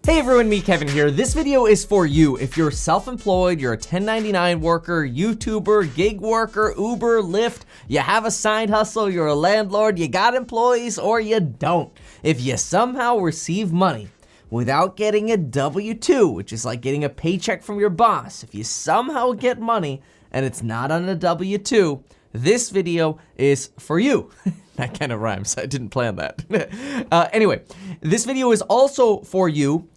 Hey everyone, me Kevin here. This video is for you. If you're self-employed, you're a 1099 worker, YouTuber, gig worker, Uber, Lyft, you have a side hustle, you're a landlord, you got employees, or you don't. If you somehow receive money without getting a W-2, which is like getting a paycheck from your boss, if you somehow get money and it's not on a W-2, this video is for you. That kind of rhymes. I didn't plan that. Anyway, this video is also for you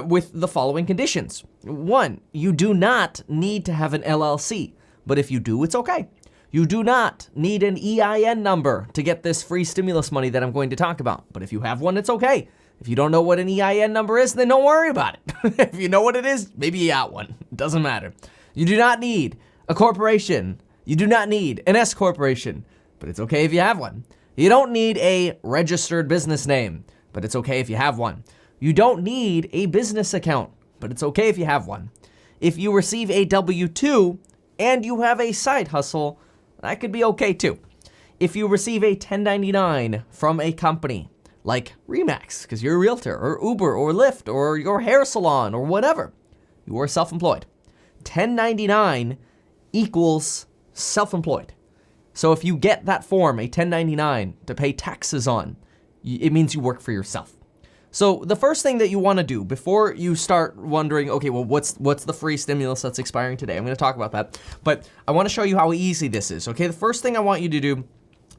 with the following conditions. 1, you do not need to have an LLC, but if you do, it's okay. You do not need an EIN number to get this free stimulus money that I'm going to talk about, but if you have one, it's okay. If you don't know what an EIN number is, then don't worry about it. If you know what it is, maybe you got one. It doesn't matter. You do not need a corporation. You do not need an S corporation, but it's okay if you have one. You don't need a registered business name, but it's okay if you have one. You don't need a business account, but it's okay if you have one. If you receive a W-2 and you have a side hustle, that could be okay too. If you receive a 1099 from a company like Remax, because you're a realtor, or Uber, or Lyft, or your hair salon, or whatever, you are self-employed. 1099 equals self-employed. So if you get that form, a 1099, to pay taxes on, it means you work for yourself. So the first thing that you want to do before you start wondering, okay, well, what's the free stimulus that's expiring today? I'm going to talk about that, but I want to show you how easy this is, okay? The first thing I want you to do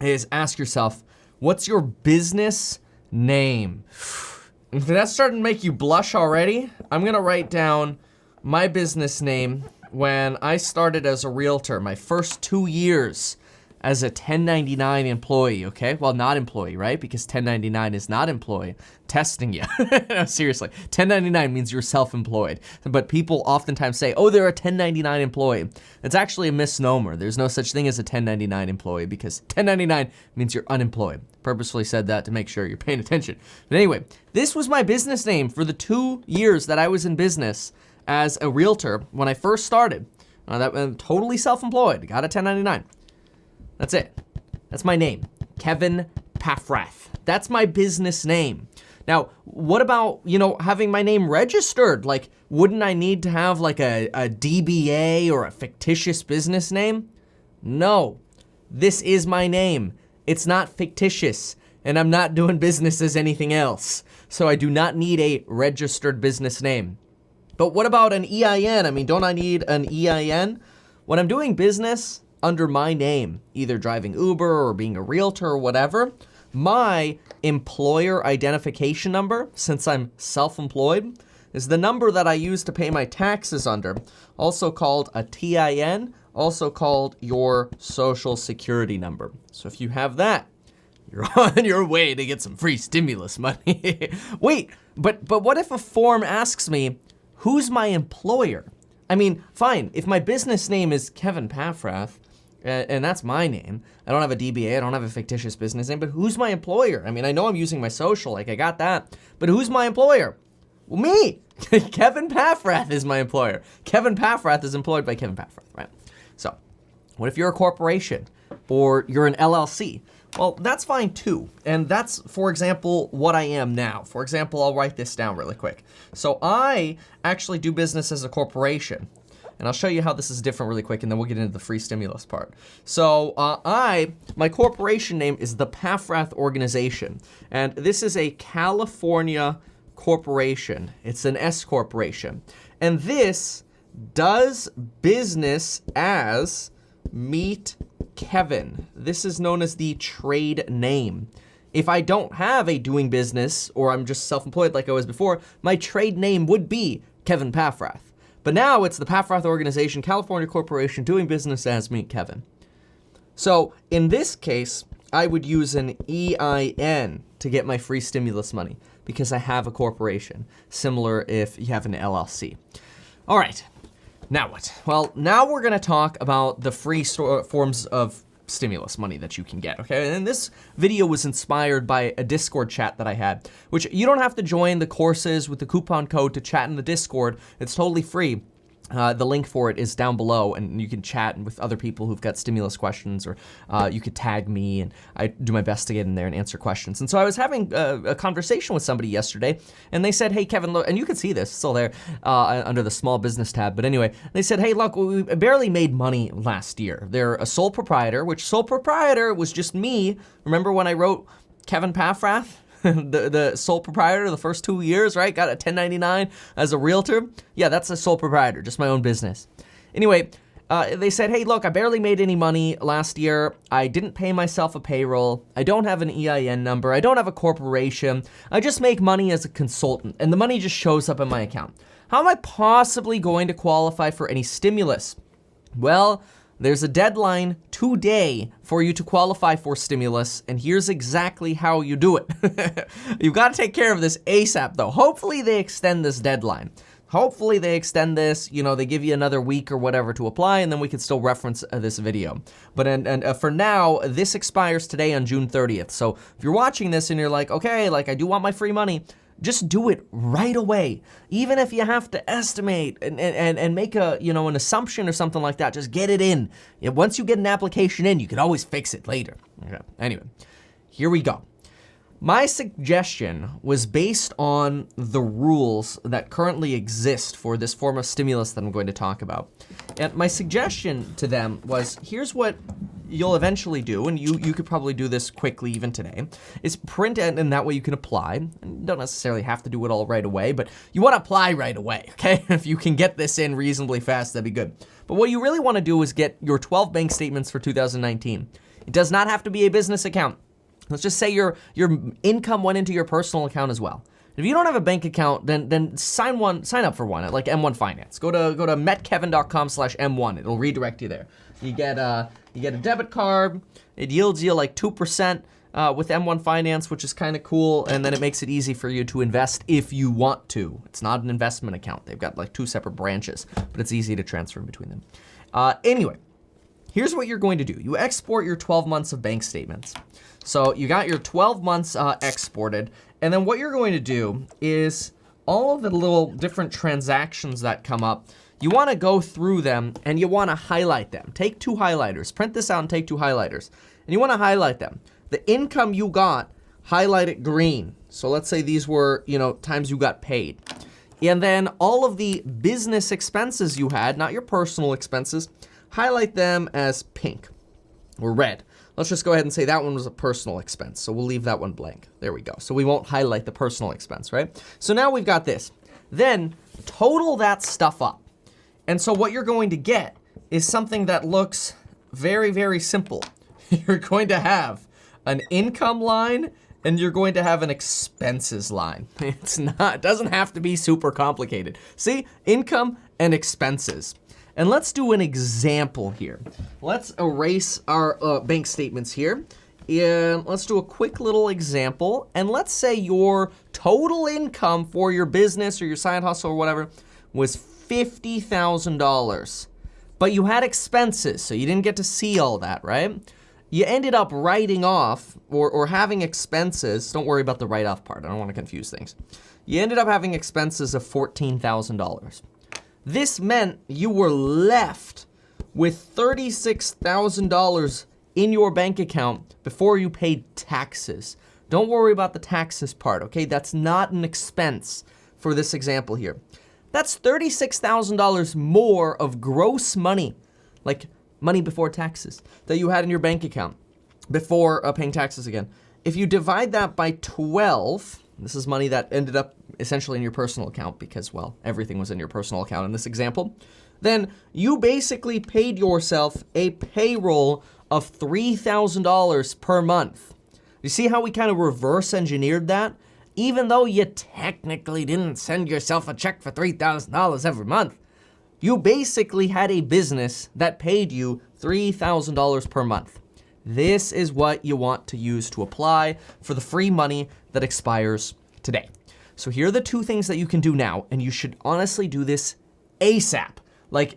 is ask yourself, what's your business name? If that's starting to make you blush already, I'm going to write down my business name when I started as a realtor, my first 2 years as a 1099 employee, okay? Well, not employee, right? Because 1099 is not employee. Testing you. No, seriously. 1099 means you're self-employed. But people oftentimes say, oh, they're a 1099 employee. It's actually a misnomer. There's no such thing as a 1099 employee because 1099 means you're unemployed. Purposefully said that to make sure you're paying attention. But anyway, this was my business name for the 2 years that I was in business as a realtor when I first started. I'm totally self-employed. Got a 1099. That's it. That's my name, Kevin Paffrath. That's my business name. Now, what about, having my name registered? Like, wouldn't I need to have like a DBA or a fictitious business name? No, this is my name. It's not fictitious, and I'm not doing business as anything else. So I do not need a registered business name. But what about an EIN? I mean, don't I need an EIN? When I'm doing business under my name, either driving Uber or being a realtor or whatever, my employer identification number, since I'm self-employed, is the number that I use to pay my taxes under, also called a TIN, also called your social security number. So if you have that, you're on your way to get some free stimulus money. Wait, but what if a form asks me, who's my employer? I mean, fine, if my business name is Kevin Paffrath, and that's my name, I don't have a DBA, I don't have a fictitious business name, but who's my employer? I mean, I know I'm using my social, like I got that, but who's my employer? Well, me! Kevin Paffrath is my employer. Kevin Paffrath is employed by Kevin Paffrath, right? So, what if you're a corporation or you're an LLC? Well, that's fine too. And that's, for example, what I am now. For example, I'll write this down really quick. So I actually do business as a corporation. And I'll show you how this is different really quick, and then we'll get into the free stimulus part. So my corporation name is the Paffrath Organization. And this is a California corporation. It's an S corporation. And this does business as Meet Kevin. This is known as the trade name. If I don't have a doing business, or I'm just self-employed like I was before, my trade name would be Kevin Paffrath. But now it's the Paffrath Organization, California Corporation, doing business as Meet Kevin. So in this case, I would use an EIN to get my free stimulus money because I have a corporation, similar if you have an LLC. All right, now what? Well, now we're gonna talk about the free forms of stimulus money that you can get, okay? And this video was inspired by a Discord chat that I had, which you don't have to join the courses with the coupon code to chat in the Discord. It's totally free. The link for it is down below, and you can chat with other people who've got stimulus questions, or you could tag me, and I do my best to get in there and answer questions. And so I was having a conversation with somebody yesterday, and they said, hey, Kevin, look, and you can see this, it's still there under the small business tab. But anyway, they said, hey, look, we barely made money last year. They're a sole proprietor, which sole proprietor was just me. Remember when I wrote Kevin Paffrath? the sole proprietor the first 2 years, right? Got a 1099 as a realtor. Yeah, that's a sole proprietor, just my own business. Anyway, they said, hey, look, I barely made any money last year. I didn't pay myself a payroll. I don't have an EIN number. I don't have a corporation. I just make money as a consultant, and the money just shows up in my account. How am I possibly going to qualify for any stimulus? Well, there's a deadline today for you to qualify for stimulus, and here's exactly how you do it. You've got to take care of this ASAP, though. Hopefully they extend this deadline. Hopefully they extend this, they give you another week or whatever to apply, and then we can still reference this video. But for now, this expires today on June 30th. So if you're watching this and you're like, okay, I do want my free money, just do it right away. Even if you have to estimate and make an assumption or something like that, just get it in. Once you get an application in, you can always fix it later. Okay. Anyway, here we go. My suggestion was based on the rules that currently exist for this form of stimulus that I'm going to talk about. And my suggestion to them was, here's what you'll eventually do, and you could probably do this quickly even today, is print it, and that way you can apply. And you don't necessarily have to do it all right away, but you want to apply right away, okay? If you can get this in reasonably fast, that'd be good. But what you really want to do is get your 12 bank statements for 2019. It does not have to be a business account. Let's just say your income went into your personal account as well. If you don't have a bank account, then sign up for one at M1 Finance. Go to metkevin.com/M1. It'll redirect you there. You get a debit card. It yields you 2% with M1 Finance, which is kind of cool, and then it makes it easy for you to invest if you want to. It's not an investment account. They've got 2 separate branches, but it's easy to transfer in between them. Anyway, here's what you're going to do. You export your 12 months of bank statements. So you got your 12 months exported, and then what you're going to do is all of the little different transactions that come up, you want to go through them and you want to highlight them. Take 2 highlighters. Print this out and take 2 highlighters. And you want to highlight them. The income you got, highlight it green. So let's say these were, times you got paid. And then all of the business expenses you had, not your personal expenses, highlight them as pink or red. Let's just go ahead and say that one was a personal expense. So we'll leave that one blank. There we go. So we won't highlight the personal expense, right? So now we've got this. Then total that stuff up. And so what you're going to get is something that looks very, very simple. You're going to have an income line and you're going to have an expenses line. It doesn't have to be super complicated. See, income and expenses. And let's do an example here. Let's erase our bank statements here. And let's do a quick little example. And let's say your total income for your business or your side hustle or whatever was $50,000. But you had expenses, so you didn't get to see all that, right? You ended up writing off or having expenses. Don't worry about the write-off part. I don't want to confuse things. You ended up having expenses of $14,000. This meant you were left with $36,000 in your bank account before you paid taxes. Don't worry about the taxes part, okay? That's not an expense for this example here. That's $36,000 more of gross money, like money before taxes, that you had in your bank account before paying taxes again. If you divide that by 12, this is money that ended up essentially in your personal account because, well, everything was in your personal account in this example, then you basically paid yourself a payroll of $3,000 per month. You see how we kind of reverse engineered that? Even though you technically didn't send yourself a check for $3,000 every month, you basically had a business that paid you $3,000 per month. This is what you want to use to apply for the free money that expires today. So here are the 2 things that you can do now, and you should honestly do this ASAP.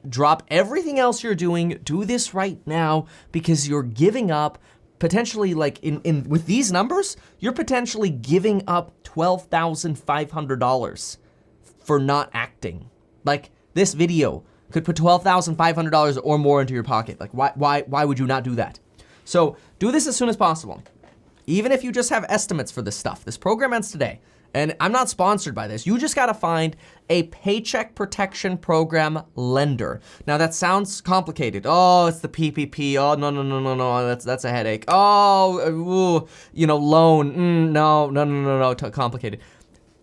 Drop everything else you're doing, do this right now, because you're giving up potentially, with these numbers, you're potentially giving up $12,500 for not acting. This video could put $12,500 or more into your pocket. Like, why would you not do that? So do this as soon as possible. Even if you just have estimates for this stuff. This program ends today. And I'm not sponsored by this. You just gotta find a Paycheck Protection Program lender. Now that sounds complicated. Oh, it's the PPP. Oh, no, that's a headache. Oh, loan. No, complicated.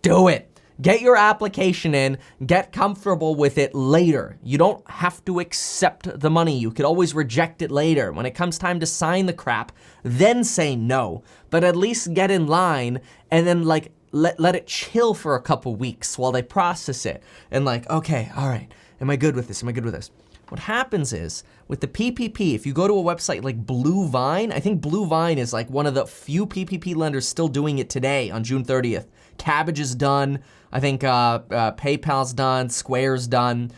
Do it. Get your application in, get comfortable with it later. You don't have to accept the money. You could always reject it later. When it comes time to sign the crap, then say no. But at least get in line and then let it chill for a couple weeks while they process it. And okay, all right, am I good with this? What happens is, with the PPP, if you go to a website like Blue Vine, I think Blue Vine is one of the few PPP lenders still doing it today on June 30th. Kabbage is done. I think PayPal's done. Square's done.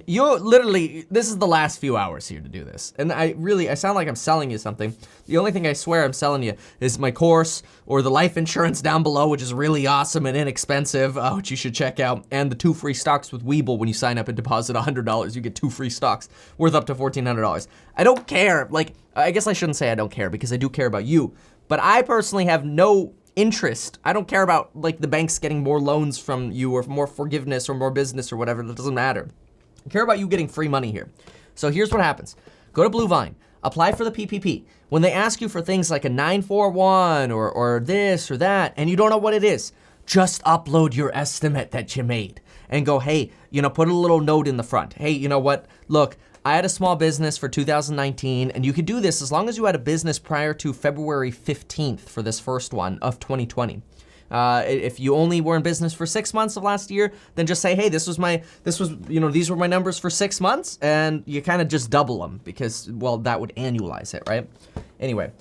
You literally, this is the last few hours here to do this. And I sound like I'm selling you something. The only thing I swear I'm selling you is my course or the life insurance down below, which is really awesome and inexpensive, which you should check out. And the 2 free stocks with Webull. When you sign up and deposit $100, you get 2 free stocks worth up to $1,400. I don't care. I guess I shouldn't say I don't care, because I do care about you. But I personally have no interest. I don't care about the banks getting more loans from you or more forgiveness or more business or whatever. That doesn't matter. I care about you getting free money here. So here's what happens. Go to Blue Vine, apply for the PPP. When they ask you for things like a 941 or this or that, and you don't know what it is, just upload your estimate that you made and go, hey, put a little note in the front. Hey, you know what? Look, I had a small business for 2019, and you could do this as long as you had a business prior to February 15th for this first one of 2020. If you only were in business for 6 months of last year, then just say, hey, these were my numbers for 6 months, and you kind of just double them because, well, that would annualize it, right? Anyway,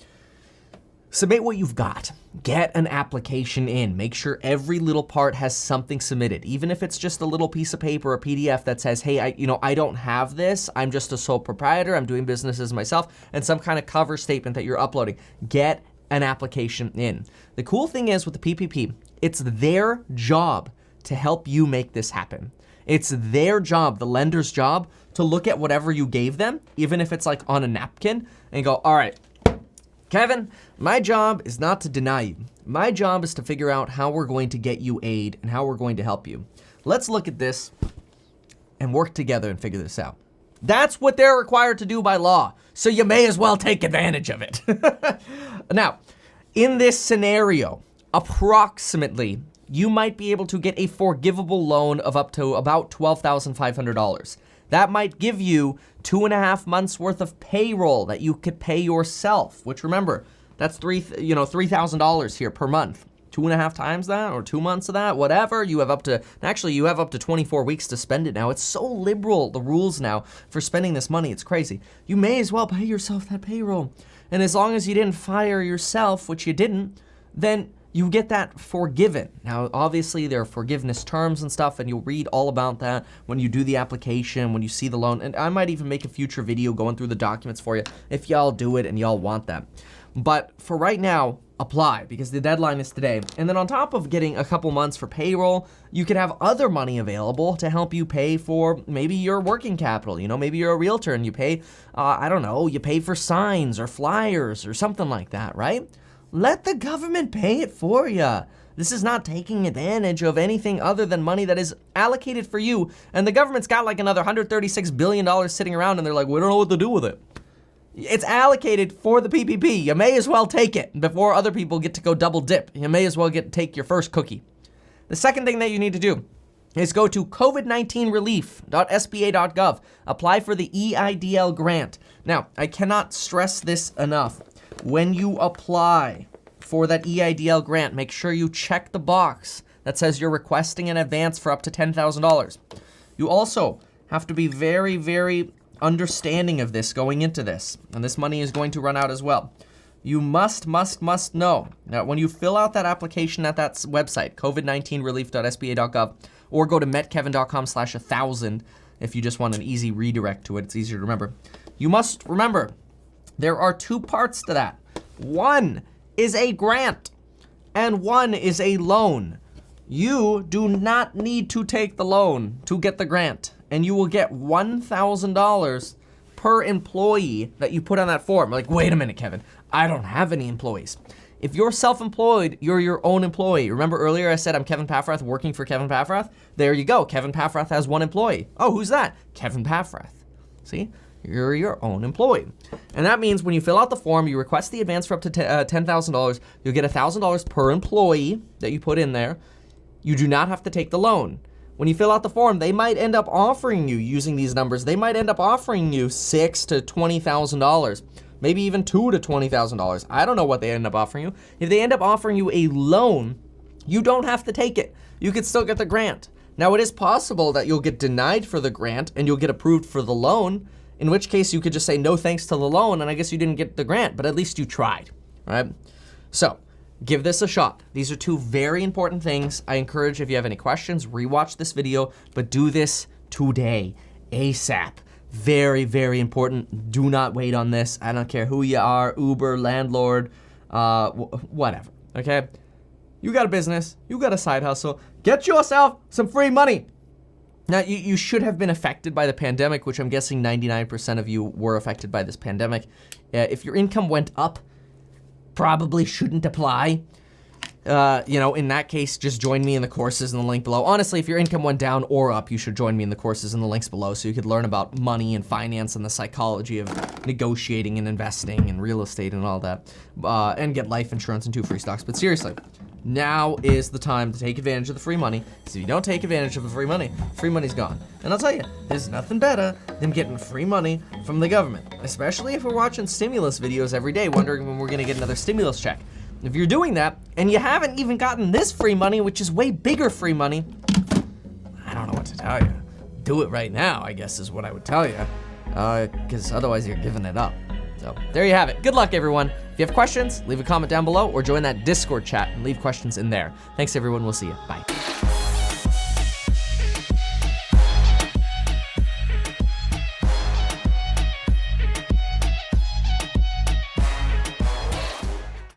submit what you've got. Get an application in. Make sure every little part has something submitted, even if it's just a little piece of paper, a PDF that says, hey, I don't have this. I'm just a sole proprietor. I'm doing businesses myself, and some kind of cover statement that you're uploading. Get an application in. The cool thing is with the PPP, it's their job to help you make this happen. It's their job, the lender's job, to look at whatever you gave them, even if it's on a napkin, and go, all right, Kevin, my job is not to deny you. My job is to figure out how we're going to get you aid and how we're going to help you. Let's look at this and work together and figure this out. That's what they're required to do by law. So you may as well take advantage of it. Now, in this scenario, approximately, you might be able to get a forgivable loan of up to about $12,500. That might give you 2.5 months worth of payroll that you could pay yourself, which, remember, that's $3,000 here per month. 2.5 times that, or 2 months of that, whatever. You have up to 24 weeks to spend it now. It's so liberal, the rules now for spending this money. It's crazy. You may as well pay yourself that payroll. And as long as you didn't fire yourself, which you didn't, then you get that forgiven. Now, obviously, there are forgiveness terms and stuff, and you'll read all about that when you do the application, when you see the loan. And I might even make a future video going through the documents for you if y'all do it and y'all want that. But for right now, apply, because the deadline is today. And then on top of getting a couple months for payroll, you could have other money available to help you pay for maybe your working capital. Maybe you're a realtor and you pay, you pay for signs or flyers or something like that, right? Let the government pay it for you. This is not taking advantage of anything other than money that is allocated for you. And the government's got another $136 billion sitting around, and they're like, we don't know what to do with it. It's allocated for the PPP. You may as well take it before other people get to go double dip. You may as well take your first cookie. The second thing that you need to do is go to covid19relief.sba.gov. Apply for the EIDL grant. Now, I cannot stress this enough. When you apply for that EIDL grant, make sure you check the box that says you're requesting an advance for up to $10,000. You also have to be very, very understanding of this going into this, and this money is going to run out as well. You must know that when you fill out that application at that website, covid19relief.sba.gov, or go to metkevin.com/1000 if you just want an easy redirect to it. It's easier to remember. You must remember there are 2 parts to that. One is a grant, and one is a loan. You do not need to take the loan to get the grant. and you will get $1,000 per employee that you put on that form. Like, wait a minute, Kevin, I don't have any employees. If you're self-employed, you're your own employee. Remember earlier I said I'm Kevin Paffrath working for Kevin Paffrath? There you go, Kevin Paffrath has one employee. Oh, who's that? Kevin Paffrath. See, you're your own employee. And that means when you fill out the form, you request the advance for up to $10,000, you'll get $1,000 per employee that you put in there. You do not have to take the loan. When you fill out the form, they might end up offering you, using these numbers, they might end up offering you $6,000 to $20,000. Maybe even $2,000 to $20,000. I don't know what they end up offering you. If they end up offering you a loan, you don't have to take it. You could still get the grant. Now, it is possible that you'll get denied for the grant and you'll get approved for the loan, in which case you could just say no thanks to the loan, and I guess you didn't get the grant, but at least you tried, right? So, give this a shot. These are two very important things. I encourage, if you have any questions, rewatch this video, but do this today, ASAP. Very, very important. Do not wait on this. I don't care who you are, Uber, landlord, whatever, okay? You got a business, you got a side hustle, get yourself some free money. Now, you should have been affected by the pandemic, which I'm guessing 99% of you were affected by this pandemic. If your income went up, probably shouldn't apply. In that case, just join me in the courses in the link below. Honestly, if your income went down or up, you should join me in the courses in the links below so you could learn about money and finance and the psychology of negotiating and investing and real estate and all that, and get life insurance and 2 free stocks. But seriously, now is the time to take advantage of the free money, because if you don't take advantage of the free money's gone. And I'll tell you, there's nothing better than getting free money from the government, especially if we're watching stimulus videos every day, wondering when we're gonna get another stimulus check. If you're doing that, and you haven't even gotten this free money, which is way bigger free money, I don't know what to tell you. Do it right now, I guess is what I would tell you, because otherwise you're giving it up. So there you have it. Good luck, everyone. If you have questions, leave a comment down below or join that Discord chat and leave questions in there. Thanks, everyone. We'll see you. Bye.